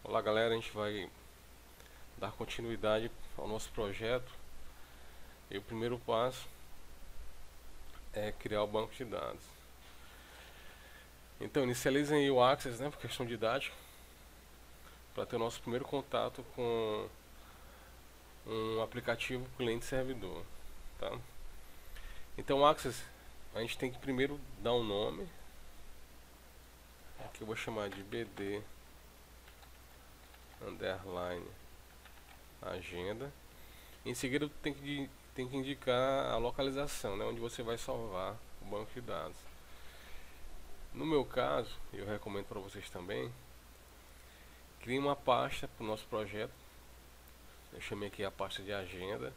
Olá galera, a gente vai dar continuidade ao nosso projeto e o primeiro passo é criar o banco de dados. Então inicializem aí o Access, por questão didática, para ter o nosso primeiro contato com um aplicativo cliente-servidor, tá? Então o Access, a gente tem que primeiro dar um nome, que eu vou chamar de BD underline agenda. Em seguida tem que indicar a localização, onde você vai salvar o banco de dados. No meu caso, eu recomendo para vocês também, crie uma pasta para o nosso projeto. Eu chamei aqui a pasta de agenda,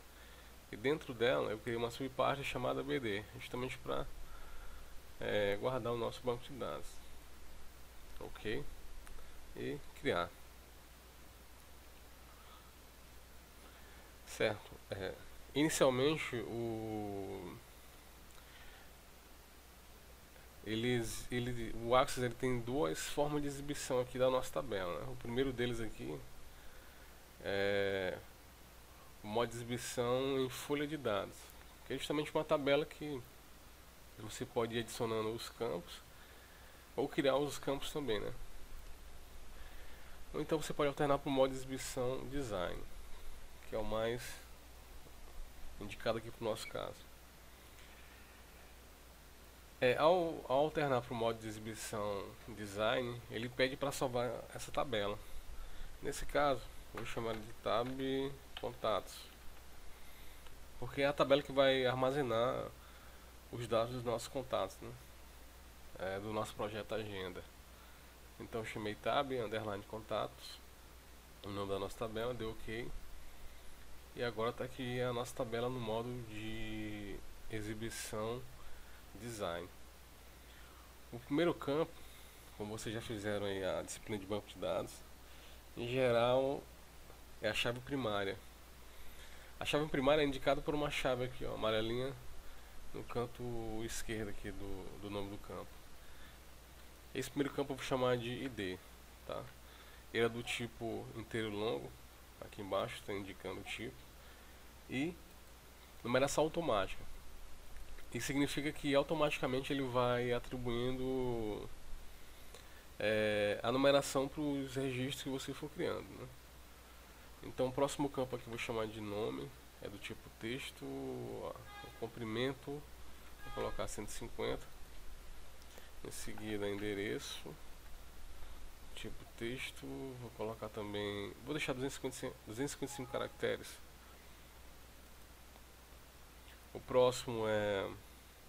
e dentro dela eu criei uma subpasta chamada BD, justamente para guardar o nosso banco de dados. Ok? E criar. Certo. Inicialmente o Access ele tem duas formas de exibição aqui da nossa tabela, O primeiro deles aqui é o modo de exibição em folha de dados, que é justamente uma tabela que você pode ir adicionando os campos ou criar os campos também, Ou então você pode alternar para o modo de exibição design, que é o mais indicado aqui para o nosso caso. Ao alternar para o modo de exibição design, ele pede para salvar essa tabela. Nesse caso, vou chamar de tab contatos, porque é a tabela que vai armazenar os dados dos nossos contatos, do nosso projeto agenda. Então eu chamei tab underline contatos, o nome da nossa tabela, deu ok. E agora está aqui a nossa tabela no modo de exibição design. O primeiro campo, como vocês já fizeram aí a disciplina de banco de dados, em geral é a chave primária. A chave primária é indicada por uma chave aqui, amarelinha, no canto esquerdo aqui do nome do campo. Esse primeiro campo eu vou chamar de ID, tá? Ele é do tipo inteiro longo, aqui embaixo está indicando o tipo, e numeração automática. Isso significa que automaticamente ele vai atribuindo a numeração para os registros que você for criando, Então o próximo campo aqui eu vou chamar de nome, é do tipo texto, o comprimento, vou colocar 150. Em seguida endereço, tipo texto, vou colocar também, vou deixar 255 caracteres. O próximo o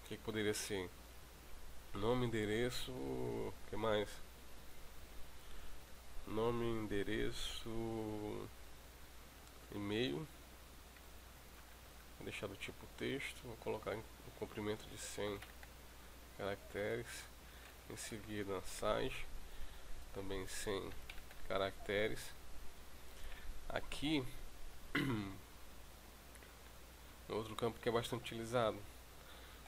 que poderia ser? Nome, endereço, o que mais? Nome, endereço, e-mail. Vou deixar do tipo texto, vou colocar o comprimento de 100 caracteres. Em seguida site, também 100 caracteres. Aqui outro campo que é bastante utilizado.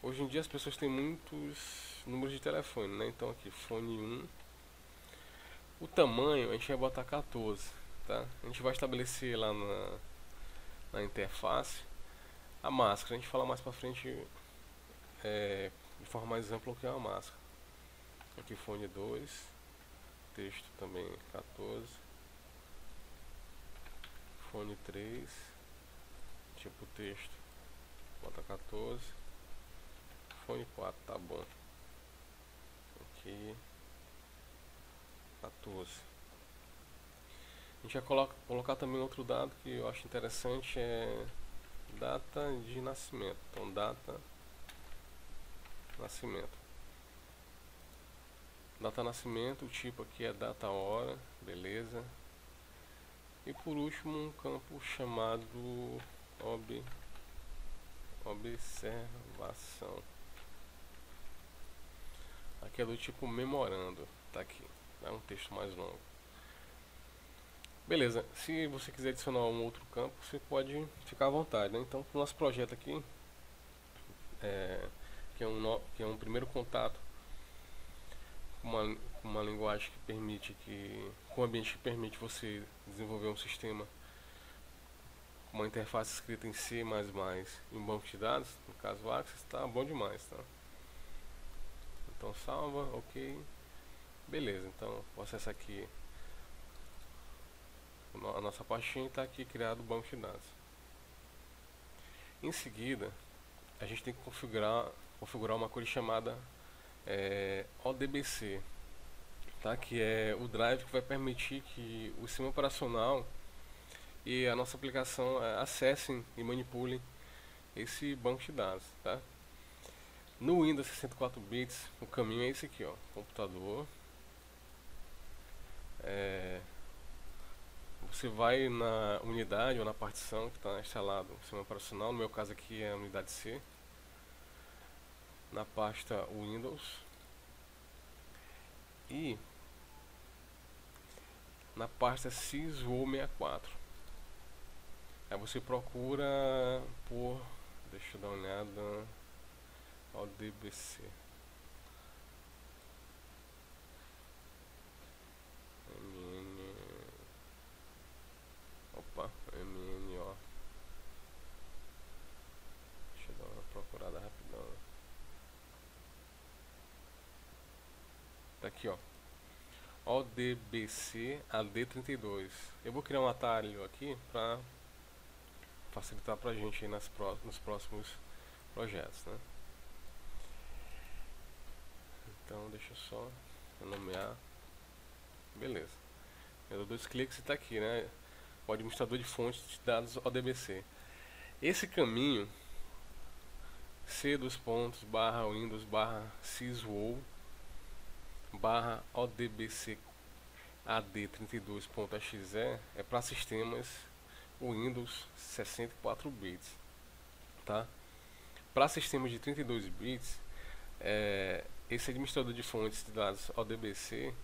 Hoje em dia as pessoas têm muitos números de telefone, Então aqui fone 1. O tamanho a gente vai botar 14, tá? A gente vai estabelecer lá na interface a máscara. A gente fala mais pra frente de forma mais ampla o que é uma máscara. Aqui fone 2, texto também 14, fone 3, tipo texto, bota 14, fone 4, tá bom, aqui 14. A gente vai colocar também outro dado que eu acho interessante, é data de nascimento. Então data nascimento. Data nascimento, o tipo aqui é data hora, beleza. E por último um campo chamado observação. Aqui é do tipo memorando, tá aqui, é um texto mais longo. Beleza, se você quiser adicionar um outro campo, você pode ficar à vontade, Então para o nosso projeto aqui, que é um primeiro contato com com uma linguagem que permite com um ambiente que permite você desenvolver um sistema com uma interface escrita em C++ e um banco de dados, no caso o Access, tá bom demais, tá? Então salva, ok, beleza. Então vou acessar aqui a nossa pastinha e está aqui criado o banco de dados. Em seguida, a gente tem que configurar uma coisa chamada ODBC, tá? Que é o drive que vai permitir que o sistema operacional e a nossa aplicação acessem e manipulem esse banco de dados, tá? No Windows 64 bits, o caminho é esse aqui, ó, computador. Você vai na unidade ou na partição que está instalado o sistema operacional, no meu caso aqui é a unidade C, na pasta Windows, e na pasta syswoe64. Aí você procura por, deixa eu dar uma olhada, ODBC. MNO. Deixa eu dar uma procurada rapidão. Tá aqui, ó. ODBC AD32. Eu vou criar um atalho aqui para facilitar pra gente aí nos próximos projetos, né? Então deixa eu só nomear. Beleza. Eu dou 2 cliques e tá aqui, né? O administrador de fontes de dados ODBC. Esse caminho c:/windows/syswoe/odbc ad32.exe é para sistemas Windows 64 bits, tá? Para sistemas de 32 bits, esse administrador de fontes de dados ODBC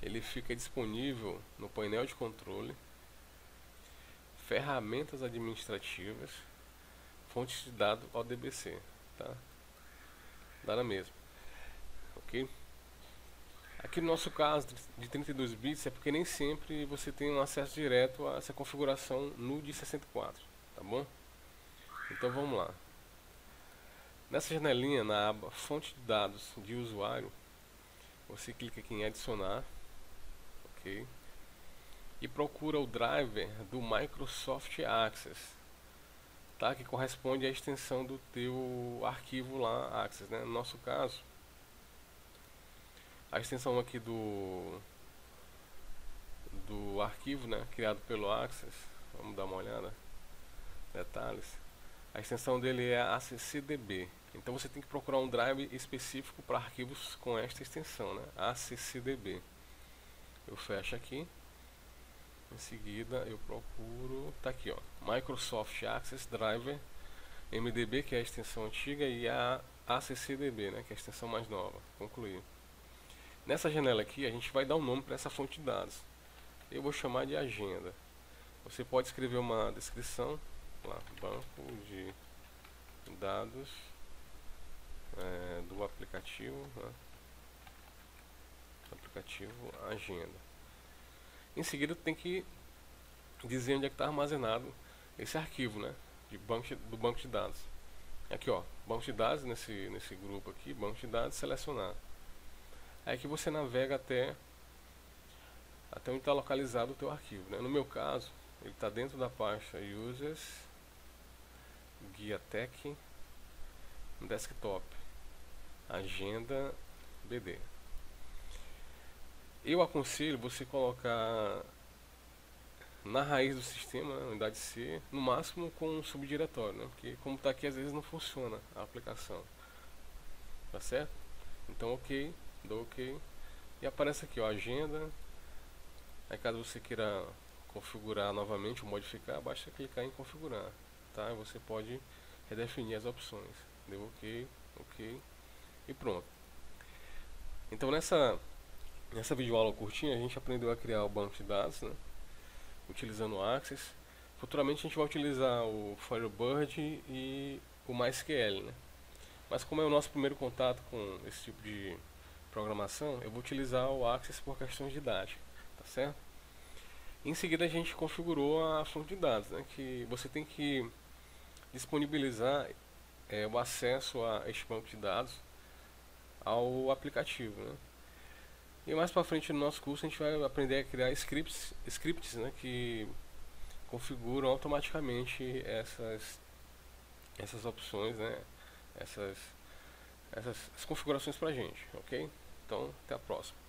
ele fica disponível no painel de controle, ferramentas administrativas, fontes de dados ODBC, tá? Dá na mesma, ok? Aqui no nosso caso de 32 bits é porque nem sempre você tem um acesso direto a essa configuração no de 64, tá bom? Então vamos lá. Nessa janelinha, na aba fonte de dados de usuário, você clica aqui em adicionar, ok? E procura o driver do Microsoft Access, tá? Que corresponde à extensão do teu arquivo lá, Access, né? No nosso caso, a extensão aqui do arquivo, né, criado pelo Access, vamos dar uma olhada, detalhes, a extensão dele é ACCDB, então você tem que procurar um drive específico para arquivos com esta extensão, né, ACCDB. Eu fecho aqui, em seguida eu procuro, tá aqui, ó, Microsoft Access Driver MDB, que é a extensão antiga, e a ACCDB, né, que é a extensão mais nova. Concluir. Nessa janela aqui a gente vai dar um nome para essa fonte de dados. Eu vou chamar de agenda. Você pode escrever uma descrição lá, banco de dados do aplicativo, né? Aplicativo agenda. Em seguida tem que dizer onde é que está armazenado esse arquivo, né, do banco de dados. Aqui, ó, banco de dados, nesse grupo aqui, banco de dados, selecionar. Aí que você navega até onde está localizado o teu arquivo, né? No meu caso, ele está dentro da pasta Users, Guia Tech, Desktop, Agenda BD. Eu aconselho você colocar na raiz do sistema, na unidade C, no máximo com um subdiretório, né? Porque como está aqui, às vezes não funciona a aplicação, tá certo? Então ok, dou ok, e aparece aqui, ó, agenda. Aí caso você queira configurar novamente ou modificar, basta clicar em configurar, tá? Você pode redefinir as opções. Deu ok, ok e pronto. Então nessa videoaula curtinha a gente aprendeu a criar o banco de dados, né, utilizando o Access. Futuramente a gente vai utilizar o Firebird e o MySQL, né? Mas como é o nosso primeiro contato com esse tipo de programação, eu vou utilizar o Access por questões didáticas, tá certo? Em seguida a gente configurou a fonte de dados, né, que você tem que disponibilizar o acesso a este banco de dados ao aplicativo, né? E mais para frente no nosso curso a gente vai aprender a criar scripts, né, que configuram automaticamente essas opções, né, essas configurações para a gente, ok? Então, até a próxima.